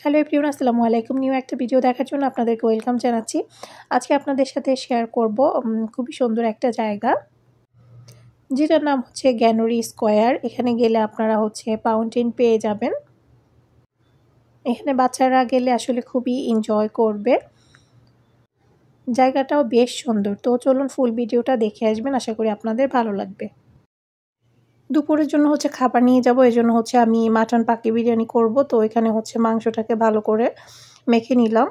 Hello everyone, আসসালামু আলাইকুম। New একটা ভিডিও দেখার জন্য আপনাদেরকে ওয়েলকাম জানাচ্ছি। আজকে আপনাদের সাথে শেয়ার করব খুবই সুন্দর একটা জায়গা, যেটার নাম হচ্ছে গ্যানোরি স্কোয়ার। এখানে গেলে আপনারা ফাউন্টেন পেয়ে যাবেন। এখানে বাচ্চারা গেলে আসলে খুবই এনজয় করবে। জায়গাটাও বেশ সুন্দর। তো চলুন ফুল ভিডিওটা দেখে আসবেন, আশা করি আপনাদের ভালো লাগবে। দুপুরের জন্য খাবার নিয়ে যাব, এই জন্য আমি মাটন পাকি বিরিয়ানি করব। তো এখানে মাংসটাকে ভালো করে মেখে নিলাম।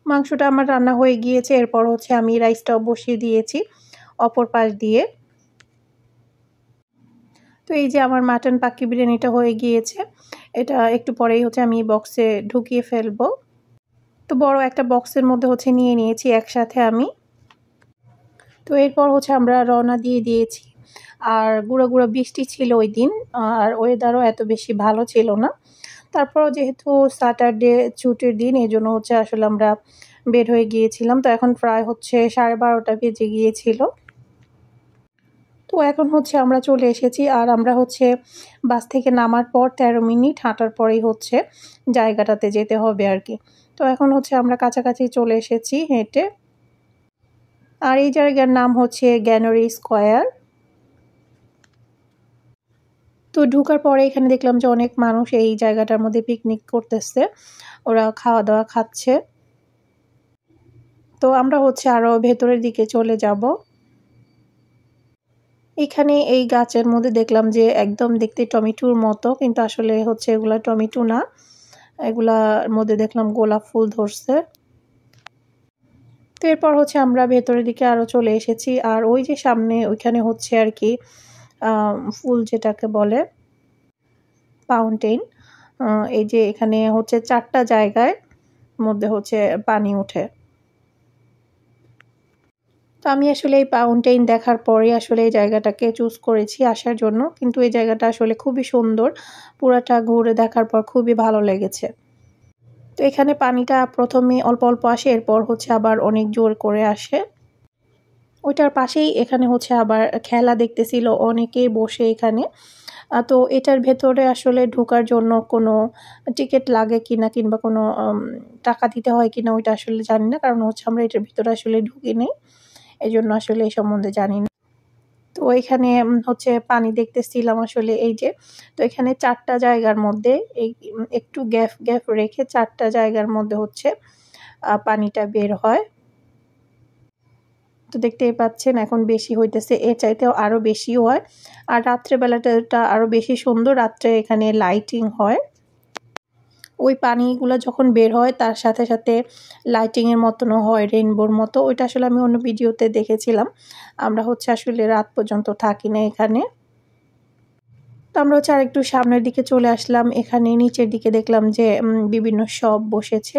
মাংসটা আমার রান্না হয়ে গিয়েছে। এরপর আমি রাইসটাও বসিয়ে দিয়েছি অপর পাশ দিয়ে। তো এই যে আমার মাটন পাকি বিরিয়ানিটা হয়ে গিয়েছে। এটা একটু পরেই আমি বক্সে ঢুকিয়ে ফেলবো। তো বড় একটা বক্সের মধ্যে নিয়ে নিয়েছি একসাথে আমি। তো এরপর আমরা রওনা দিয়ে দিয়েছি। আর গুঁড়া গুঁড়া বৃষ্টি ছিল ওই দিন, আর ওয়েদারও এত বেশি ভালো ছিল না। তারপরও যেহেতু স্যাটারডে ছুটির দিন, এই জন্য আসলে আমরা বের হয়ে গিয়েছিলাম। তো এখন প্রায় 12:30 বেজে গিয়েছিল। তো এখন আমরা চলে এসেছি। আর আমরা বাস থেকে নামার পর 13 মিনিট হাঁটার পরেই জায়গাটাতে যেতে হবে আর কি। তো এখন আমরা কাছাকাছি চলে এসেছি হেঁটে। আর এই জায়গার নাম গ্যানোরি স্কোয়ার। তো ঢোকার পরে এখানে দেখলাম যে অনেক মানুষ এই জায়গাটার মধ্যে পিকনিক করতেছে, ওরা খাওয়া দাওয়া খাচ্ছে। তো আমরা আরো ভেতরের দিকে চলে যাব। এখানে এই গাছের মধ্যে দেখলাম যে একদম দেখতে টমেটোর মতো, কিন্তু আসলে এগুলা টমেটো না, এগুলার মধ্যে দেখলাম গোলাপ ফুল ধরছে। তো এরপর আমরা ভেতরের দিকে আরো চলে এসেছি। আর ওই যে সামনে ওইখানে আর কি ফুল যেটাকে বলে ফাউন্টেন। এই যে এখানে 4টা জায়গায় মধ্যে পানি ওঠে। তো আমি আসলে এই ফাউন্টেন দেখার পরে আসলে এই জায়গাটাকে চুজ করেছি আসার জন্য। কিন্তু এই জায়গাটা আসলে খুবই সুন্দর, পুরাটা ঘুরে দেখার পর খুবই ভালো লেগেছে। তো এখানে পানিটা প্রথমে অল্প অল্প আসে, এরপর আবার অনেক জোর করে আসে। ওইটার পাশেই এখানে আবার খেলা দেখতেছিল অনেকেই বসে এখানে। তো এটার ভেতরে আসলে ঢোকার জন্য কোনো টিকিট লাগে কিনা কিংবা কোনো টাকা দিতে হয় কিনা ওইটা আসলে জানি না, কারণ আমরা এটার ভিতরে আসলে ঢুকি নেই, এই জন্য আসলে এই সম্বন্ধে জানি না। তো এখানে পানি দেখতেছিলাম আসলে এই যে। তো এখানে 4টা জায়গার মধ্যে এই একটু গ্যাপ রেখে 4টা জায়গার মধ্যে পানিটা বের হয়। তো দেখতেই পাচ্ছেন এখন বেশি হইতেছে, এর চাইতেও আরো বেশি হয়। আর রাত্রেবেলাটা আরো বেশি সুন্দর, রাত্রে এখানে লাইটিং হয়। ওই পানিগুলো যখন বের হয় তার সাথে সাথে লাইটিংয়ের মতনও হয়, রেইনবোর মতো। ওইটা আসলে আমি অন্য ভিডিওতে দেখেছিলাম। আমরা আসলে রাত পর্যন্ত থাকি না এখানে। তো আমরা আরেকটু সামনের দিকে চলে আসলাম। এখানে নিচের দিকে দেখলাম যে বিভিন্ন শপ বসেছে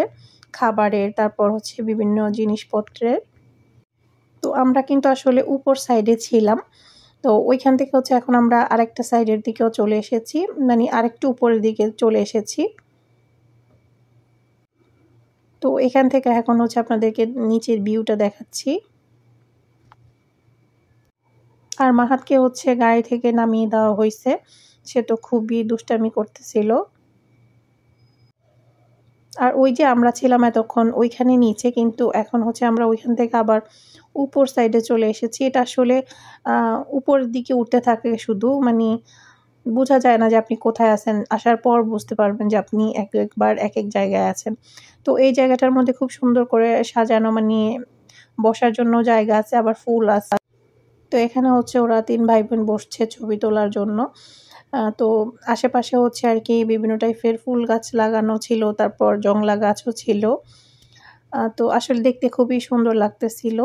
খাবারের, তারপর বিভিন্ন জিনিসপত্রের। তো আমরা কিন্তু আসলে উপর সাইডে ছিলাম। তো ওইখান থেকে এখন আমরা আরেকটা সাইডের দিকেও চলে এসেছি, মানে আরেকটু উপরের দিকে চলে এসেছি। তো এখান থেকে এখন আপনাদেরকে নিচের ভিউটা দেখাচ্ছি। আর মাহাতকে গাড়ি থেকে নামিয়ে দেওয়া হয়েছে, সে তো খুবই দুষ্টামি করতেছিল। আর ওই যে আমরা ছিলাম এতক্ষণ ওইখানে নিচে, কিন্তু এখন আমরা ওইখান থেকে আবার উপর সাইডে চলে এসেছি। এটা আসলে উপরের দিকে উঠতে থাকে শুধু, মানে বোঝা যায় না যে আপনি কোথায় আছেন, আসার পর বুঝতে পারবেন যে আপনি একবার এক এক জায়গায় আছেন। তো এই জায়গাটার মধ্যে খুব সুন্দর করে সাজানো, মানে বসার জন্য জায়গা আছে, আবার ফুল আছে। তো এখানে ওরা 3 ভাই বোন বসছে ছবি তোলার জন্য। তো আশেপাশে আর কি বিভিন্ন টাইপের ফুল গাছ লাগানো ছিল, তারপর জংলা গাছও ছিল। তো আসলে দেখতে খুবই সুন্দর লাগতেছিল।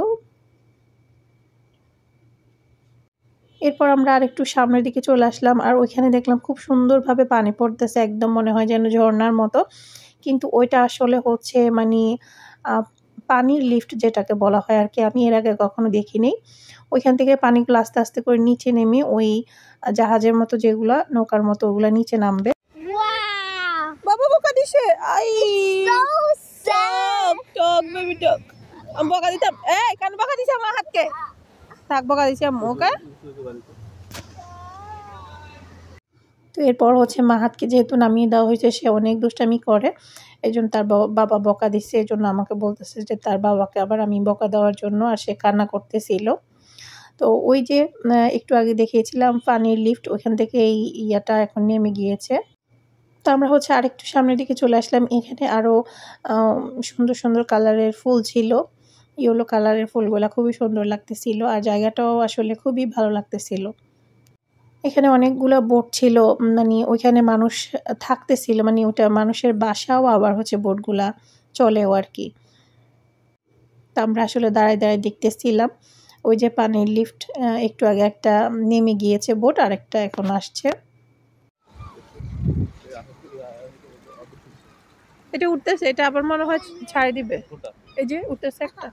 এরপর আমরা আরেকটু সামনের দিকে চলে আসলাম। আর ওইখানে দেখলাম খুব সুন্দরভাবে পানি পড়তেছে, একদম মনে হয় যেন ঝর্ণার মতো। কিন্তু ওইটা আসলে মানে পানির লিফট যেটাকে বলা হয় আর কি। আমি এর আগে কখনো দেখিনি। ওইখান থেকে পানিগুলো আস্তে আস্তে করে নিচে নেমে ওই জাহাজের মতো যেগুলা, নৌকার মতো, ওগুলা নিচে নামবে। বাবা বকা দিছে, আই টক বেবি টক। আমি বকা দিতাম, এই কেন বকা দিছে আমার হাতকে? থাক, বকা দিছে আম্মু, ওকে। তো এরপর হচ্ছে মাহাতকে যেহেতু নামিয়ে দেওয়া হয়েছে, সে অনেক দুষ্টামি করে, এই জন্য তার বাবা বকা দিচ্ছে। এই জন্য আমাকে বলতেছে যে তার বাবাকে আবার আমি বকা দেওয়ার জন্য, আর সে কান্না করতেছিল। তো ওই যে একটু আগে দেখিয়েছিলাম পানির লিফট, ওইখান থেকে এই ইয়াটা এখন নেমে গিয়েছে। তো আমরা হচ্ছে আরেকটু সামনের দিকে চলে আসলাম। এখানে আরও সুন্দর সুন্দর কালারের ফুল ছিল, ইয়েলো কালারের ফুলগুলা খুবই সুন্দর লাগতেছিল, আর জায়গাটাও আসলে খুবই ভালো লাগতেছিল। এখানে অনেকগুলো বোট ছিল, মানে ওইখানে মানুষ থাকতেছিল, মানে ওটা মানুষের বাসাও, আবার হচ্ছে বোটগুলা চলেও আর কি। তো আমরা আসলে দাঁড়ায় দাঁড়ায় দেখতেছিলাম। ওই যে পানির লিফট, একটু আগে একটা নেমে গিয়েছে বোট, আর একটা এখন আসছে। এটা উঠতেছে, এটা আবার মনে হয় ছাড়ে দিবে। এই যে উঠতেছে একটা,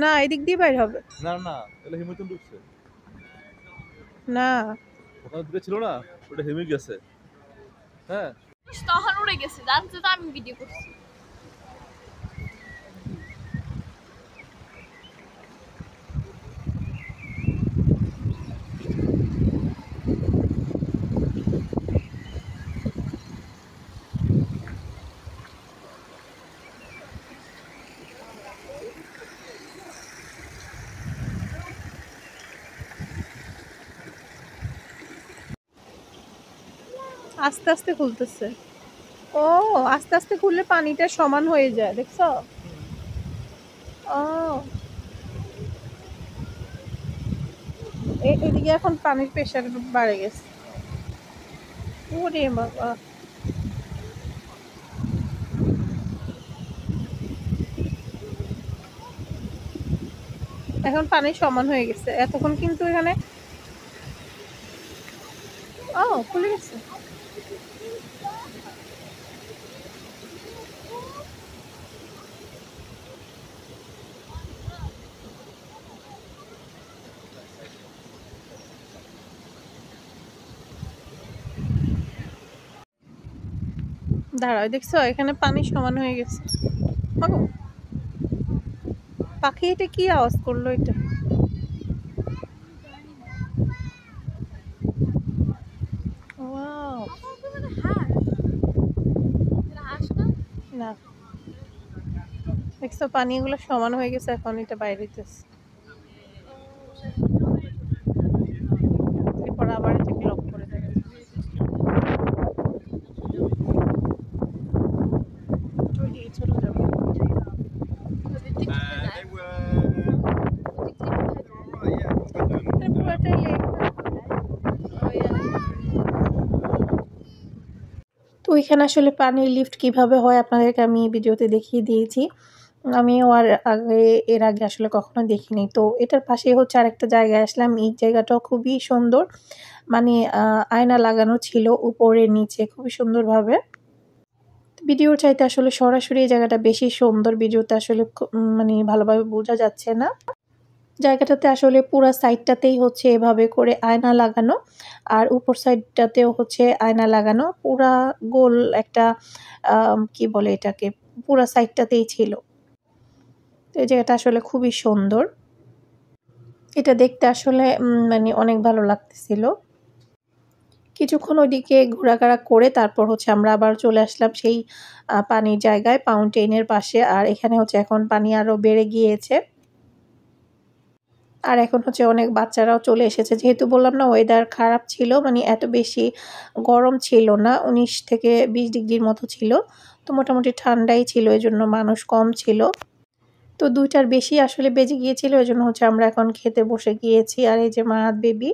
না এদিক দিয়ে বাইর হবে না না, এটা হিমুতন ঢুকছে না, ওখানে দূরে ছিল না, ওটা হেমে গেছে। হ্যাঁ তখন উড়ে গেছে, জানতে তো আমি ভিডিও করছি। আস্তে আস্তে খুলতেছে। ও আস্তে আস্তে খুললে পানিটা সমান হয়ে যায়, দেখছো? ও এদিকে এখন পানির প্রেশার বাড়ে গেছে। ওরে বাবা, এখন পানি সমান হয়ে গেছে। এতক্ষণ কিন্তু এখানে খুলে গেছে। দাঁড়াও, দেখছো এখানে পানি সমান হয়ে গেছে। পাখি এটা কি আওয়াজ করলো এটা? ওয়াও, না দেখছো পানি এগুলো সমান হয়ে গেছে, এখন এটা বাইরে হইতেছে। এরপর আবার এটাকে লক করে দেবে। চলে যাবে। পুরোটাই লেক। তো ওইখানে আসলে পানির লিফট কিভাবে হয় আপনাদেরকে আমি ভিডিওতে দেখিয়ে দিয়েছি। আমিও এর আগে আসলে কখনো দেখিনি। তো এটার পাশেই হচ্ছে আরেকটা জায়গায় আসলাম। এই জায়গাটাও খুবই সুন্দর, মানে আয়না লাগানো ছিল উপরে নিচে খুবই সুন্দরভাবে। ভিডিওর চাইতে আসলে সরাসরি এই জায়গাটা বেশি সুন্দর, ভিডিওতে আসলে মানে ভালোভাবে বোঝা যাচ্ছে না। জায়গাটাতে আসলে পুরো সাইডটাতেই হচ্ছে এভাবে করে আয়না লাগানো, আর উপর সাইডটাতেও হচ্ছে আয়না লাগানো, পুরা গোল একটা কি বলে এটাকে, পুরা সাইডটাতেই ছিল। তো এই জায়গাটা আসলে খুবই সুন্দর, এটা দেখতে আসলে মানে অনেক ভালো লাগতেছিল। কিছুক্ষণ ওইদিকে ঘোরাঘোরা করে তারপর হচ্ছে আমরা আবার চলে আসলাম সেই পানির জায়গায়, ফাউন্টেনের পাশে। আর এখানে হচ্ছে এখন পানি আরও বেড়ে গিয়েছে, আর এখন হচ্ছে অনেক বাচ্চারাও চলে এসেছে। যেহেতু বললাম না ওয়েদার খারাপ ছিল, মানে এত বেশি গরম ছিল না, 19 থেকে 20 ডিগ্রির মতো ছিল, তো মোটামুটি ঠান্ডাই ছিল, এই জন্য মানুষ কম ছিল। তো 2টার বেশি আসলে বেজে গিয়েছিল, এই জন্য হচ্ছে আমরা এখন খেতে বসে গিয়েছি। আর এই যে মাহাত বেবি,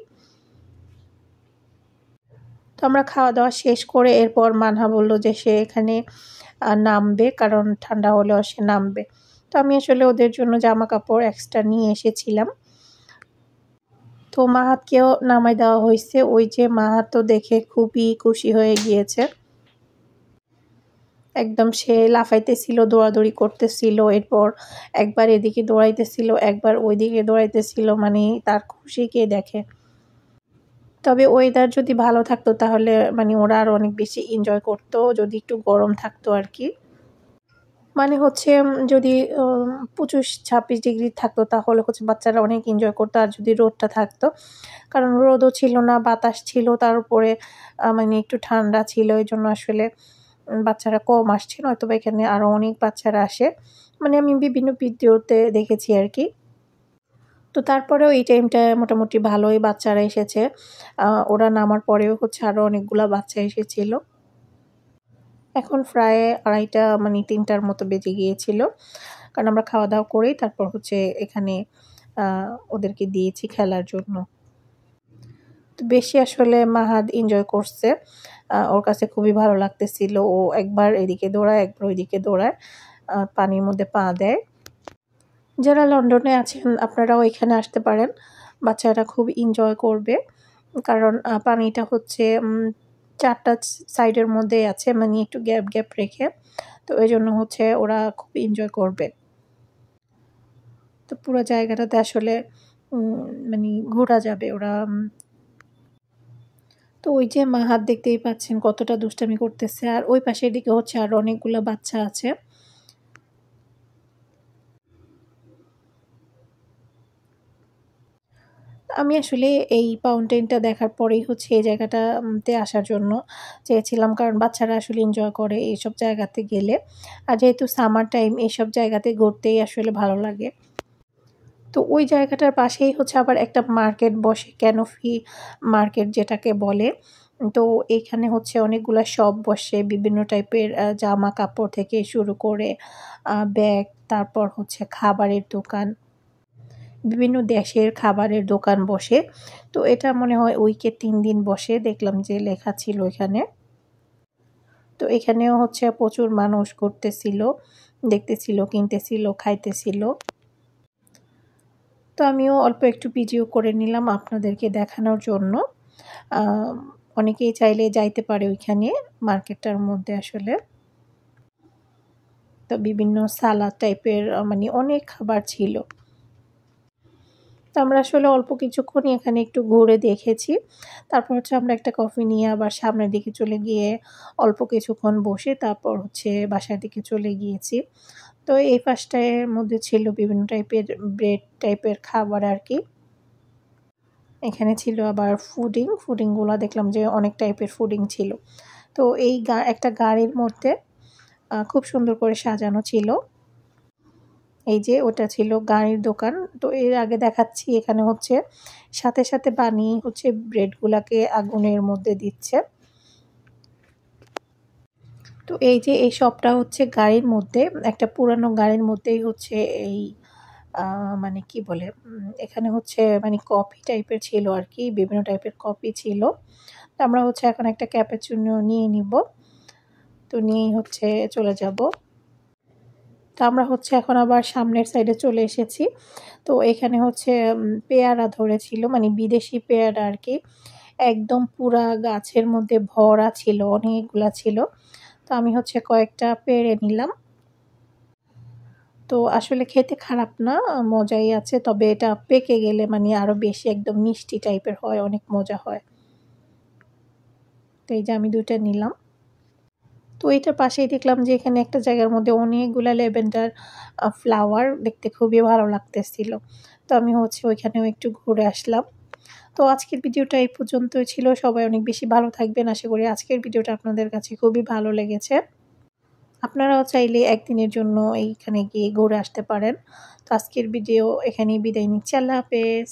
তো আমরা খাওয়া দাওয়া শেষ করে এরপর মানহা বলল যে সে এখানে নামবে, কারণ ঠান্ডা হলেও সে নামবে। তো আমি আসলে ওদের জন্য জামা কাপড় এক্সট্রা নিয়ে এসেছিলাম। তো মাহাতকেও নামাই দেওয়া হয়েছে। ওই যে মাহাত তো দেখে খুবই খুশি হয়ে গিয়েছে, একদম সে লাফাইতেছিল, দৌড়াদৌড়ি করতেছিল, এরপর একবার এদিকে দৌড়াইতেছিল, একবার ওইদিকে দৌড়াইতেছিল, মানে তার খুশি কে দেখে। তবে ওয়েদার যদি ভালো থাকতো তাহলে মানে ওরা আরও অনেক বেশি এনজয় করতো, যদি একটু গরম থাকতো আর কি। মানে হচ্ছে যদি 25-26 ডিগ্রি থাকতো তাহলে হচ্ছে বাচ্চারা অনেক এনজয় করতো, আর যদি রোদটা থাকতো, কারণ রোদও ছিল না, বাতাস ছিল, তার উপরে মানে একটু ঠান্ডা ছিল, এই জন্য আসলে বাচ্চারা কম আসছে, নয়তো বা এখানে আরও অনেক বাচ্চারা আসে, মানে আমি বিভিন্ন ভিডিওতে দেখেছি আর কি। তো তারপরেও এই টাইমটা মোটামুটি ভালোই বাচ্চারা এসেছে, ওরা নামার পরেও হচ্ছে আরও অনেকগুলা বাচ্চা এসেছিল। এখন প্রায় 2:30 মানে 3টার মতো বেজে গিয়েছিল, কারণ আমরা খাওয়া দাওয়া করেই তারপর হচ্ছে এখানে ওদেরকে দিয়েছি খেলার জন্য। তো বেশি আসলে মাহাদ এনজয় করছে, ওর কাছে খুবই ভালো লাগতেছিল, ও একবার এদিকে দৌড়ায় একবার ওইদিকে দৌড়ায়, পানির মধ্যে পা দেয়। যারা লন্ডনে আছেন আপনারাও এখানে আসতে পারেন, বাচ্চারা খুব এনজয় করবে, কারণ পানিটা হচ্ছে 4টা সাইডের মধ্যে আছে, মানে একটু গ্যাপ গ্যাপ রেখে, তো এই জন্য হচ্ছে ওরা খুব এনজয় করবে। তো পুরো জায়গাটাতে আসলে মানে ঘোরা যাবে ওরা। তো ওই যে মাহাত দেখতেই পাচ্ছেন কতটা দুষ্টামি করতেছে, আর ওই পাশের দিকে হচ্ছে আরো অনেকগুলো বাচ্চা আছে। আমি আসলে এই ফাউন্টেনটা দেখার পরেই হচ্ছে এই জায়গাটাতে আসার জন্য চেয়েছিলাম, কারণ বাচ্চারা আসলে এনজয় করে এইসব জায়গাতে গেলে, আর যেহেতু সামার টাইম এইসব জায়গাতে ঘুরতেই আসলে ভালো লাগে। তো ওই জায়গাটার পাশেই হচ্ছে আবার একটা মার্কেট বসে, ক্যানফি মার্কেট যেটাকে বলে। তো এখানে হচ্ছে অনেকগুলা শপ বসে, বিভিন্ন টাইপের জামা কাপড় থেকে শুরু করে ব্যাগ, তারপর হচ্ছে খাবারের দোকান, বিভিন্ন দেশের খাবারের দোকান বসে। তো এটা মনে হয় উইকে 3 দিন বসে, দেখলাম যে লেখা ছিল এখানে। তো এখানেও হচ্ছে প্রচুর মানুষ ঘুরতেছিল, দেখতেছিল, কিনতেছিল, খাইতেছিল। তো আমিও অল্প একটু ভিডিও করে নিলাম আপনাদেরকে দেখানোর জন্য। অনেকেই চাইলে যাইতে পারে ওইখানে মার্কেটটার মধ্যে আসলে। তো বিভিন্ন সালাদ টাইপের মানে অনেক খাবার ছিল। তো আমরা আসলে অল্প কিছুক্ষণই এখানে একটু ঘুরে দেখেছি, তারপর হচ্ছে আমরা একটা কফি নিয়ে আবার সামনের দিকে চলে গিয়ে অল্প কিছুক্ষণ বসে তারপর হচ্ছে বাসার দিকে চলে গিয়েছি। তো এই পাশটার মধ্যে ছিল বিভিন্ন টাইপের ব্রেড টাইপের খাবার আর কি। এখানে ছিল আবার ফুডিংগুলো দেখলাম যে অনেক টাইপের ফুডিং ছিল। তো এই একটা গাড়ির মধ্যে খুব সুন্দর করে সাজানো ছিল, এই যে ওটা ছিল গাড়ির দোকান। তো এর আগে দেখাচ্ছি এখানে হচ্ছে সাথে সাথে বানিয়ে হচ্ছে ব্রেডগুলাকে আগুনের মধ্যে দিচ্ছে। তো এই যে এই শপটা হচ্ছে গাড়ির মধ্যে, একটা পুরানো গাড়ির মধ্যেই হচ্ছে এই মানে কি বলে এখানে হচ্ছে মানে কফি টাইপের ছিল আর কি, বিভিন্ন টাইপের কফি ছিল। তো আমরা হচ্ছে এখন একটা ক্যাপাচিনো নিয়ে নিব, তো নিয়েই হচ্ছে চলে যাব। তো আমরা হচ্ছে এখন আবার সামনের সাইডে চলে এসেছি। তো এখানে হচ্ছে পেয়ারা ধরেছিল, মানে বিদেশি পেয়ারা আর কি, একদম পুরা গাছের মধ্যে ভরা ছিল, অনেকগুলা ছিল। তো আমি হচ্ছে কয়েকটা পেড়ে নিলাম। তো আসলে খেতে খারাপ না, মজাই আছে, তবে এটা পেকে গেলে মানে আরো বেশি একদম মিষ্টি টাইপের হয়, অনেক মজা হয়। তো এই যে আমি 2টা নিলাম। তো এটার পাশেই দেখলাম যে এখানে একটা জায়গার মধ্যে অনেকগুলা ল্যাভেন্ডার ফ্লাওয়ার, দেখতে খুবই ভালো লাগতেছিল। তো আমি হচ্ছে ওইখানেও একটু ঘুরে আসলাম। তো আজকের ভিডিওটা এই পর্যন্তই ছিল। সবাই অনেক বেশি ভালো থাকবেন, আশা করি আজকের ভিডিওটা আপনাদের কাছে খুবই ভালো লেগেছে। আপনারাও চাইলে একদিনের জন্য এইখানে গিয়ে ঘুরে আসতে পারেন। তো আজকের ভিডিও এখানেই বিদায় নিচ্ছি। আল্লাহ হাফেজ।